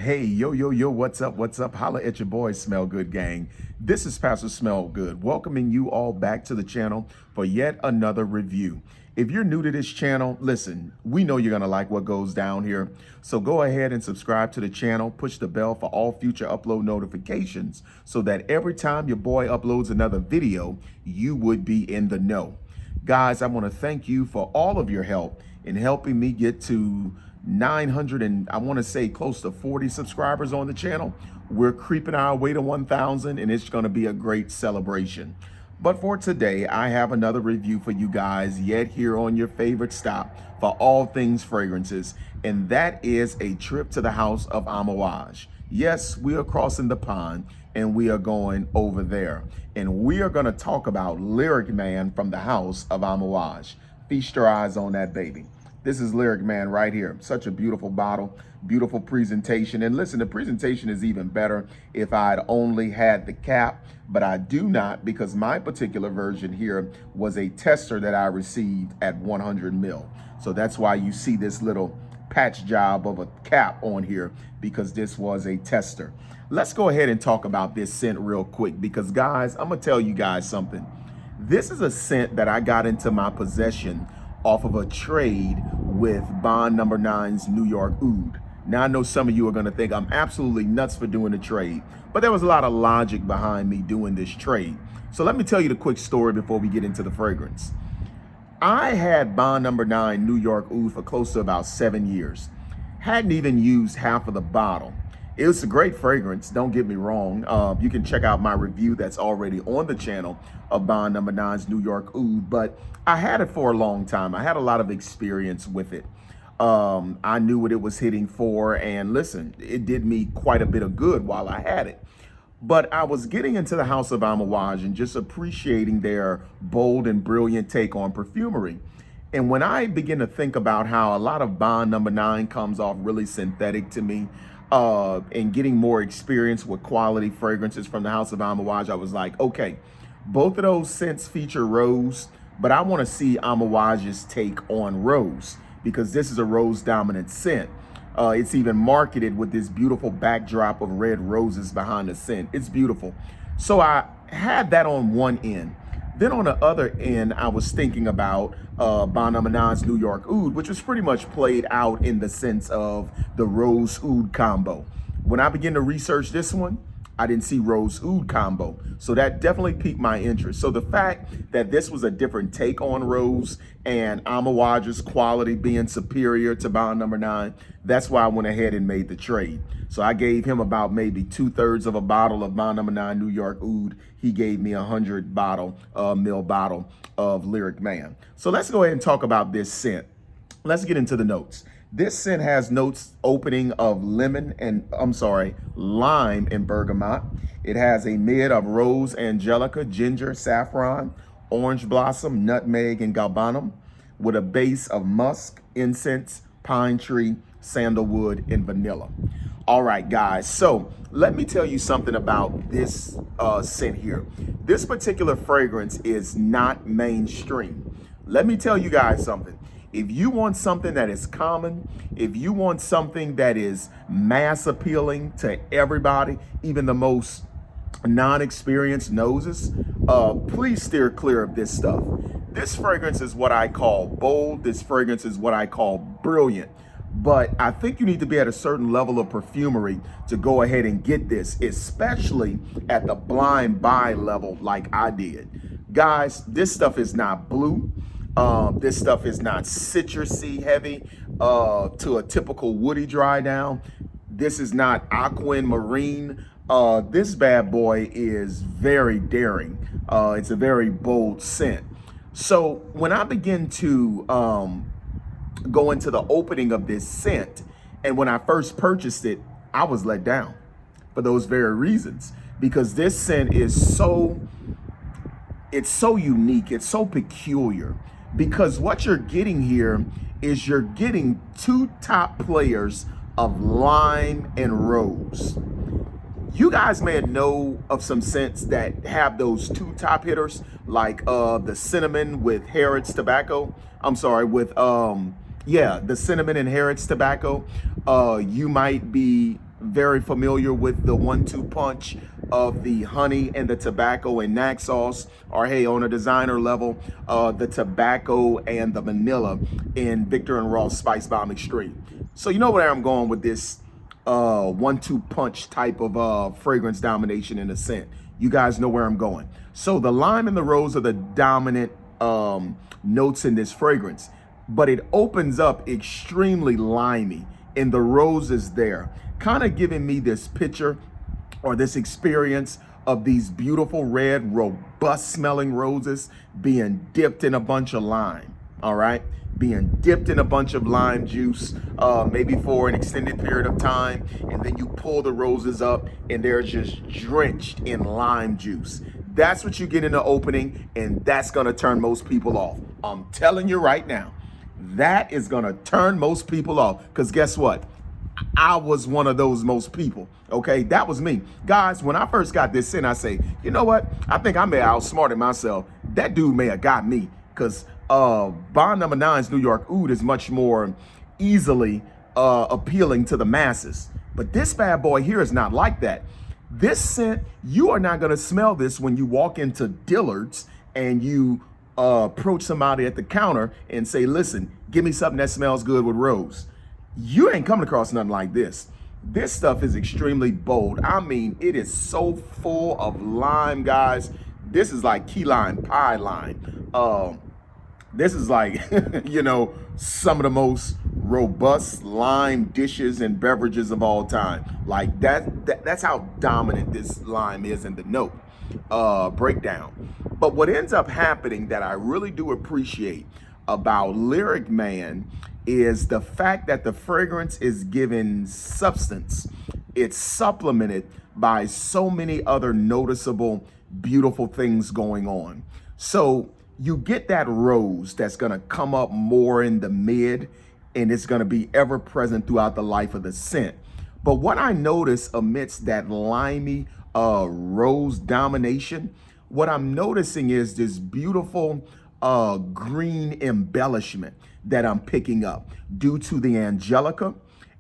Hey, yo, what's up? What's up? Holla at your boy, Smell Good Gang. This is Pastor Smell Good, welcoming you all back to the channel for yet another review. If you're new to this channel, listen, we know you're going to like what goes down here. So go ahead and subscribe to the channel, push the bell for all future upload notifications so that every time your boy uploads another video, you would be in the know. Guys, I want to thank you for all of your help in helping me get to 900 and I want to say close to 40 subscribers on the channel. We're creeping our way to 1,000 and it's going to be a great celebration. But for today, I have another review for you guys yet here on your favorite stop for all things fragrances. And that is a trip to the house of Amouage. Yes, we are crossing the pond and we are going over there. And we are going to talk about Lyric Man from the house of Amouage. Feast your eyes on that baby. This is Lyric Man right here. Such a beautiful bottle, beautiful presentation. And listen, the presentation is even better if I'd only had the cap, but I do not because my particular version here was a tester that I received at 100 mil. So that's why you see this little patch job of a cap on here because this was a tester. Let's go ahead and talk about this scent real quick because guys, I'm gonna tell you guys something. This is a scent that I got into my possession off of a trade with Bond Number 9's New York Oud. Now I know some of you are gonna think I'm absolutely nuts for doing a trade, but there was a lot of logic behind me doing this trade. So let me tell you the quick story before we get into the fragrance. I had Bond Number 9 New York Oud for close to about 7 years. Hadn't even used half of the bottle. It was a great fragrance, don't get me wrong. You can check out my review that's already on the channel of Bond Number 9's New York Oud, but I had it for a long time. I had a lot of experience with it. I knew what it was hitting for, and listen, it did me quite a bit of good while I had it. But I was getting into the house of Amouage and just appreciating their bold and brilliant take on perfumery. And when I begin to think about how a lot of Bond Number 9 comes off really synthetic to me, and getting more experience with quality fragrances from the house of Amouage, I was like, okay, both of those scents feature rose, but I want to see Amouage's take on rose because this is a rose dominant scent. It's even marketed with this beautiful backdrop of red roses behind the scent. It's beautiful. So I had that on one end. Then on the other end, I was thinking about Bond Number 9's New York Oud, which was pretty much played out in the sense of the Rose Oud combo. When I began to research this one, I didn't see Rose Oud combo. So that definitely piqued my interest. So the fact that this was a different take on Rose and Amouage's quality being superior to Bond Number 9, that's why I went ahead and made the trade. So I gave him about maybe 2/3 of a bottle of Bond Number 9 New York Oud. He gave me 100 ml bottle of Lyric Man. So let's go ahead and talk about this scent. Let's get into the notes. This scent has notes opening of lime and bergamot. It has a mid of rose, angelica, ginger, saffron, orange blossom, nutmeg, and galbanum with a base of musk, incense, pine tree, sandalwood, and vanilla. All right, guys, so let me tell you something about this scent here. This particular fragrance is not mainstream. Let me tell you guys something. If you want something that is common, if you want something that is mass appealing to everybody, even the most non-experienced noses, please steer clear of this stuff. This fragrance is what I call bold. This fragrance is what I call brilliant. But I think you need to be at a certain level of perfumery to go ahead and get this, especially at the blind buy level like I did. Guys, this stuff is not blue. This stuff is not citrusy heavy to a typical woody dry down. This is not aquamarine. This bad boy is very daring. It's a very bold scent. So when I begin to go into the opening of this scent, and when I first purchased it, I was let down for those very reasons because this scent is so unique, it's so peculiar. Because what you're getting here is you're getting two top players of lime and rose. You guys may know of some scents that have those two top hitters, like the cinnamon with Harrods tobacco. I'm sorry, with the cinnamon and Harrods tobacco. You might be very familiar with the 1-2 punch of the honey and the tobacco and Naxos, or hey, on a designer level, the tobacco and the vanilla in Victor and Ross Spice Bomb Extreme. So you know where I'm going with this 1-2 punch type of fragrance domination in a scent. You guys know where I'm going. So the lime and the rose are the dominant notes in this fragrance, but it opens up extremely limey, and the rose is there, kind of giving me this picture or this experience of these beautiful red, robust smelling roses being dipped in a bunch of lime. All right, being dipped in a bunch of lime juice, maybe for an extended period of time, and then you pull the roses up and they're just drenched in lime juice. That's what you get in the opening, and that's gonna turn most people off. I'm telling you right now, that is gonna turn most people off, because guess what? I was one of those most people, okay? That was me. Guys, when I first got this scent, I say, you know what? I think I may have outsmarted myself. That dude may have got me, because Bond Number 9's New York Oud is much more easily appealing to the masses. But this bad boy here is not like that. This scent, you are not gonna smell this when you walk into Dillard's and you approach somebody at the counter and say, listen, give me something that smells good with rose. You ain't coming across nothing like this. This stuff is extremely bold. I mean, it is so full of lime, guys. This is like key lime pie lime. This is like, you know, some of the most robust lime dishes and beverages of all time. Like that's how dominant this lime is in the note breakdown. But what ends up happening that I really do appreciate about Lyric Man is the fact that the fragrance is given substance. It's supplemented by so many other noticeable, beautiful things going on. So you get that rose that's gonna come up more in the mid, and it's gonna be ever present throughout the life of the scent. But what I notice amidst that limey rose domination, what I'm noticing is this beautiful green embellishment that I'm picking up due to the Angelica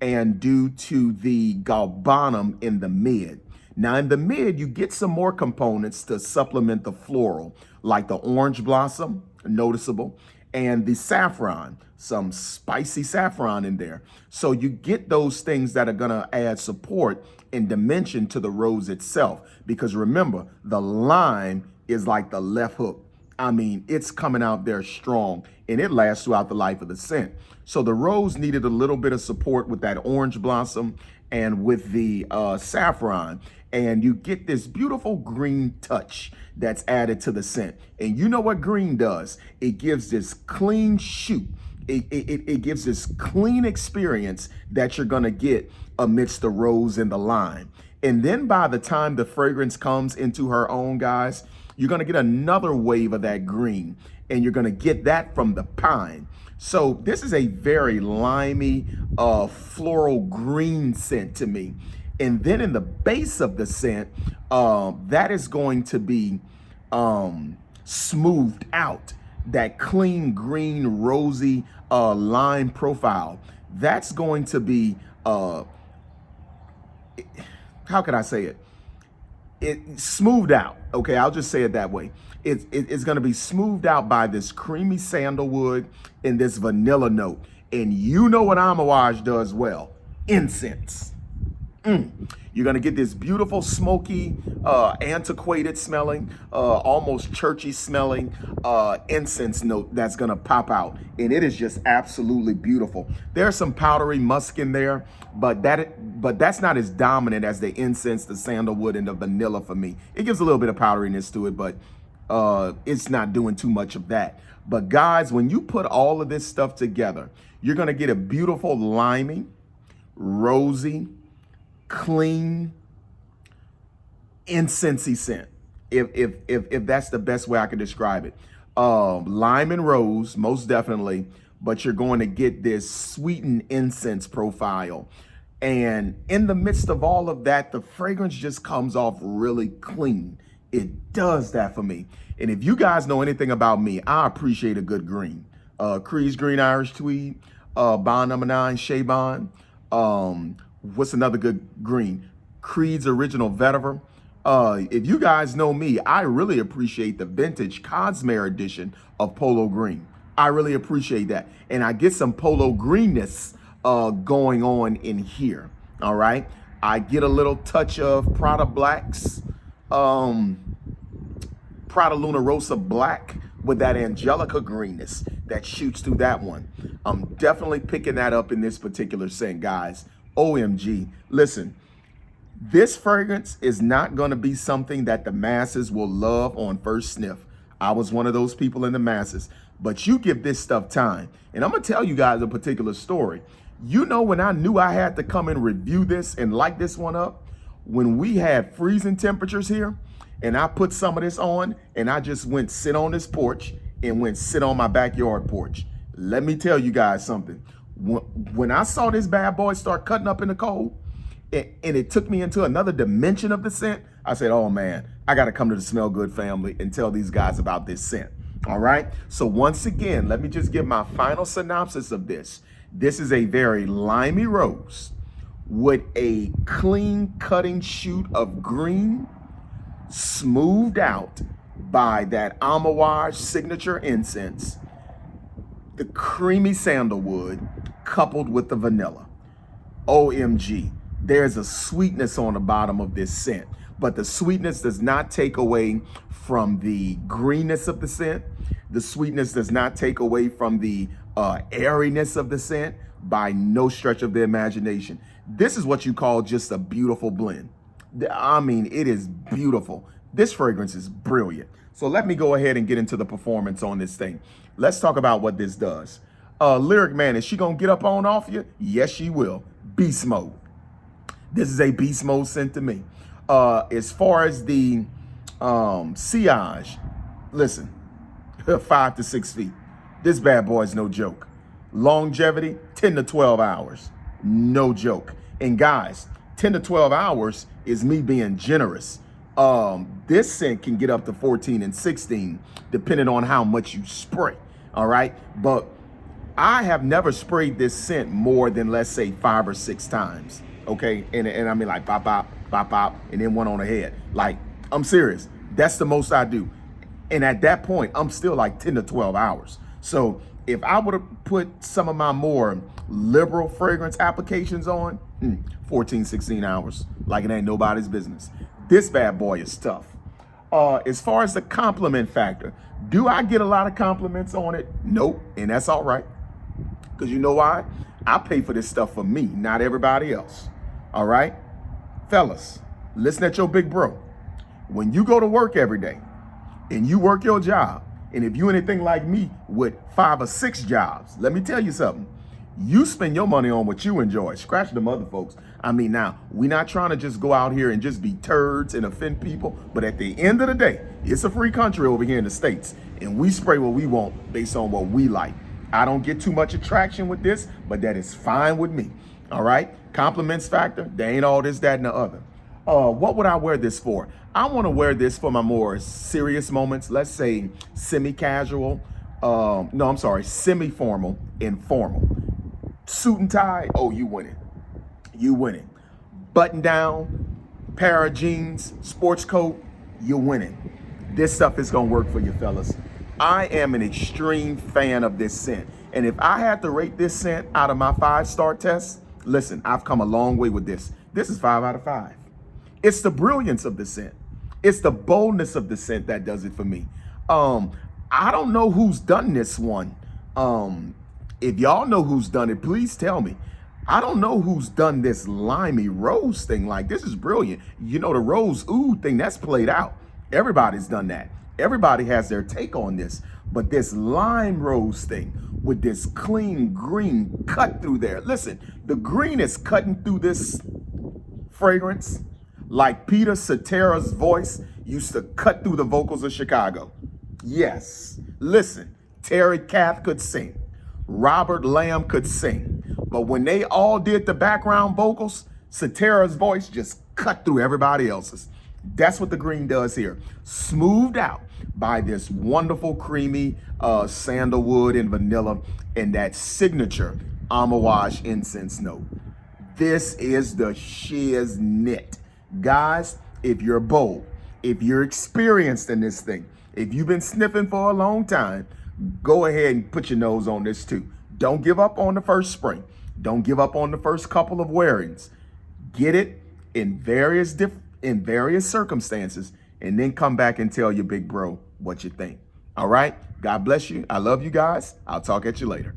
and due to the Galbanum in the mid. Now in the mid, you get some more components to supplement the floral, like the orange blossom, noticeable, and the saffron, some spicy saffron in there. So you get those things that are gonna add support and dimension to the rose itself. Because remember, the lime is like the left hook. I mean, it's coming out there strong, and it lasts throughout the life of the scent. So the rose needed a little bit of support with that orange blossom and with the saffron, and you get this beautiful green touch that's added to the scent. And you know what green does? It gives this clean shoot. It gives this clean experience that you're gonna get amidst the rose and the lime. And then by the time the fragrance comes into her own, guys, you're gonna get another wave of that green, and you're gonna get that from the pine. So this is a very limey, floral green scent to me. And then in the base of the scent, that is going to be smoothed out. That clean green, rosy lime profile. That's going to be, how can I say it? It's smoothed out. Okay, I'll just say it that way. It's going to be smoothed out by this creamy sandalwood and this vanilla note. And you know what Amouage does well? Incense. You're going to get this beautiful, smoky, antiquated smelling, almost churchy smelling incense note that's going to pop out. And it is just absolutely beautiful. There's some powdery musk in there, but that's not as dominant as the incense, the sandalwood, and the vanilla for me. It gives a little bit of powderiness to it, but it's not doing too much of that. But guys, when you put all of this stuff together, you're going to get a beautiful limey, rosy, clean, incensey scent, if that's the best way I can describe it. Lime and rose, most definitely, but you're going to get this sweetened incense profile. And in the midst of all of that, the fragrance just comes off really clean. It does that for me. And if you guys know anything about me, I appreciate a good green. Creed's Green Irish Tweed, Bond Number 9, Shea Bond, What's another good green? Creed's Original Vetiver. If you guys know me, I really appreciate the vintage Cosmere edition of Polo Green. I really appreciate that. And I get some Polo Greenness going on in here, all right? I get a little touch of Prada Blacks, Prada Luna Rosa Black with that Angelica greenness that shoots through that one. I'm definitely picking that up in this particular scent, guys. OMG. Listen, this fragrance is not going to be something that the masses will love on first sniff. I was one of those people in the masses, but you give this stuff time. And I'm going to tell you guys a particular story. You know, when I knew I had to come and review this and light this one up, when we had freezing temperatures here, and I put some of this on, and I just went sit on this porch and went sit on my backyard porch. Let me tell you guys something. When I saw this bad boy start cutting up in the cold, and it took me into another dimension of the scent, I said, oh man, I got to come to the Smell Good family and tell these guys about this scent. All right. So once again, let me just give my final synopsis of this. This is a very limey rose with a clean cutting shoot of green, smoothed out by that Amouage signature incense, the creamy sandalwood coupled with the vanilla. OMG, there's a sweetness on the bottom of this scent, but the sweetness does not take away from the greenness of the scent. The sweetness does not take away from the airiness of the scent by no stretch of the imagination. This is what you call just a beautiful blend. I mean, it is beautiful. This fragrance is brilliant. So let me go ahead and get into the performance on this thing. Let's talk about what this does. Lyric Man, is she gonna get up on off you? Yes, she will. Beast mode. This is a beast mode scent to me. As far as the sillage, listen, 5 to 6 feet. This bad boy is no joke. Longevity, 10 to 12 hours. No joke. And guys, 10 to 12 hours is me being generous. This scent can get up to 14 and 16, depending on how much you spray, all right? But I have never sprayed this scent more than, let's say, 5 or 6 times, okay? And I mean like pop, pop, pop, pop, and then one on the head. Like, I'm serious. That's the most I do. And at that point, I'm still like 10 to 12 hours. So if I would have put some of my more liberal fragrance applications on, 14, 16 hours, like it ain't nobody's business. This bad boy is tough. As far as the compliment factor, do I get a lot of compliments on it? Nope, and that's all right. Because you know why? I pay for this stuff for me, not everybody else. All right? Fellas, listen at your big bro. When you go to work every day and you work your job, and if you anything like me with 5 or 6 jobs, let me tell you something. You spend your money on what you enjoy. Scratch them other folks. I mean, now, we're not trying to just go out here and just be turds and offend people. But at the end of the day, it's a free country over here in the States. And we spray what we want based on what we like. I don't get too much attraction with this, but that is fine with me. All right? Compliments factor, there ain't all this, that, and the other. What would I wear this for? I want to wear this for my more serious moments. Let's say semi-casual. Semi-formal and formal. Suit and tie, oh, you winning. You winning. Button down, pair of jeans, sports coat, you're winning. This stuff is going to work for you, fellas. I am an extreme fan of this scent. And if I had to rate this scent out of my 5-star test, listen, I've come a long way with this. This is 5 out of 5. It's the brilliance of the scent. It's the boldness of the scent that does it for me. I don't know who's done this one. If y'all know who's done it, please tell me. I don't know who's done this limey rose thing. Like, this is brilliant. You know, the rose oud thing, that's played out. Everybody's done that. Everybody has their take on this. But this lime rose thing with this clean green cut through there. Listen, the green is cutting through this fragrance like Peter Cetera's voice used to cut through the vocals of Chicago. Yes, listen, Terry Kath could sing. Robert Lamb could sing. But when they all did the background vocals, Cetera's voice just cut through everybody else's. That's what the green does here. Smoothed out by this wonderful creamy sandalwood and vanilla and that signature Amouage incense note. This is the shiznit. Guys, if you're bold, if you're experienced in this thing, if you've been sniffing for a long time, go ahead and put your nose on this too. Don't give up on the first spring. Don't give up on the first couple of wearings. Get it in various circumstances, and then come back and tell your big bro what you think. All right? God bless you. I love you guys. I'll talk at you later.